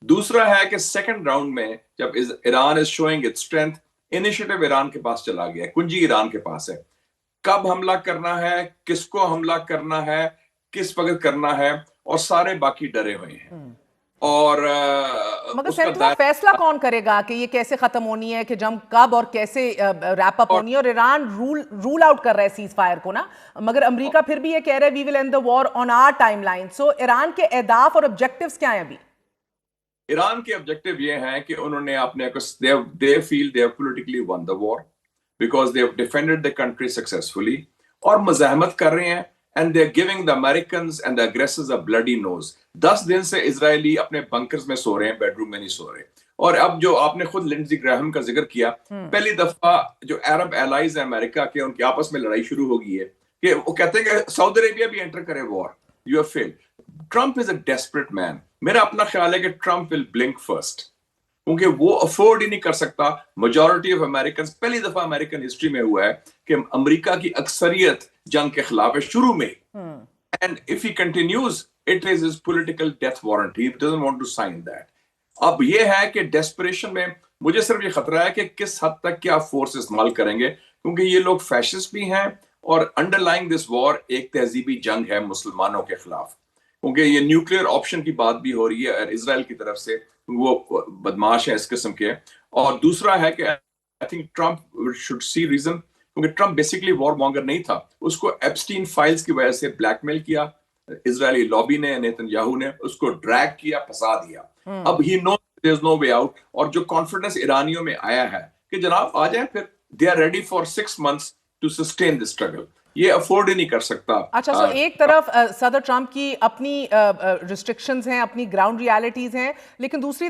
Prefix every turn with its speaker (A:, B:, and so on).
A: دوسرا ہے کہ سیکنڈ راؤنڈ میں جب Iran is showing its strength, initiative Iran کے پاس چلا گیا، کنجی ایران کے پاس ہے، کب حملہ کرنا ہے، کس کو حملہ کرنا ہے، کس وقت کرنا ہے، اور سارے باقی ڈرے ہوئے ہیں۔ اور
B: مگر
A: اس کا
B: سینیٹر صاحب فیصلہ کون کرے گا کہ یہ کیسے ختم ہونی ہے، کہ جنگ کب اور کیسے ریپ اپ ہونی ہے؟ اور ایران رول آؤٹ کر رہا ہے سیز فائر کو نا، مگر امریکہ پھر بھی یہ کہہ رہا ہے we will end the war on our timeline۔ So Iran کے اہداف اور آبجیکٹیوز کیا ہیں ابھی؟
A: ایران کے آبجیکٹو یہ ہیں کہ انہوں نے اپنے they feel they have politically won the war because they have defended the country successfully، اور مزاحمت کر رہے ہیں and they are giving the Americans and the aggressors a bloody nose۔ 10 دن سے اسرائیلی اپنے بنکرز میں سو رہے ہیں، بیڈ روم میں نہیں سو رہے۔ اور اب جو آپ نے خود لنڈزی گراہم کا ذکر کیا، پہلی دفعہ جو عرب ایلائز ہیں امریکہ کے، ان کی آپس میں لڑائی شروع ہو گئی ہے کہ وہ کہتے ہیں کہ سعودی عربیہ بھی انٹر کرے war, you have failed. Trump is a desperate man. میرا اپنا خیال ہے کہ ٹرمپ ول بلنک فرسٹ، کیونکہ وہ افورڈ ہی نہیں کر سکتا۔ میجورٹی آف امریکنز، پہلی دفعہ امریکن ہسٹری میں ہوا ہے کہ امریکہ کی اکثریت جنگ کے خلاف ہے شروع میں، and if he continues it is his political death warrant, he doesn't want to sign that. اب یہ ہے کہ ڈیسپریشن میں مجھے صرف یہ خطرہ ہے کہ کس حد تک کیا فورس استعمال کریں گے، کیونکہ یہ لوگ فیشسٹ بھی ہیں، اور انڈر لائنگ دس وار ایک تہذیبی جنگ ہے مسلمانوں کے خلاف، کیونکہ یہ نیوکلیئر آپشن کی بات بھی ہو رہی ہے اسرائیل کی طرف سے، وہ بدماش ہے اس قسم کے۔ اور دوسرا ہے کہ I think Trump should see reason, کیونکہ ٹرمپ بیسیکلی وار مانگر نہیں تھا، اس کو ایپسٹین فائلز کی وجہ سے بلیک میل کیا اسرائیلی لابی نے، نیتن یاہو نے اس کو ڈریگ کیا، پھنسا دیا۔ اب ہی نو دیر از نو وے آؤٹ، اور جو کانفیڈنس ایرانیوں میں آیا ہے کہ جناب آ جائیں، پھر they are ready for 6 months to sustain this struggle, یہ افورڈ ہی نہیں کر سکتا۔
B: اچھا، سو ایک طرف صدر ٹرمپ کی اپنی ریسٹرکشنز ہیں، اپنی گراؤنڈ ریالٹیز ہیں، لیکن دوسری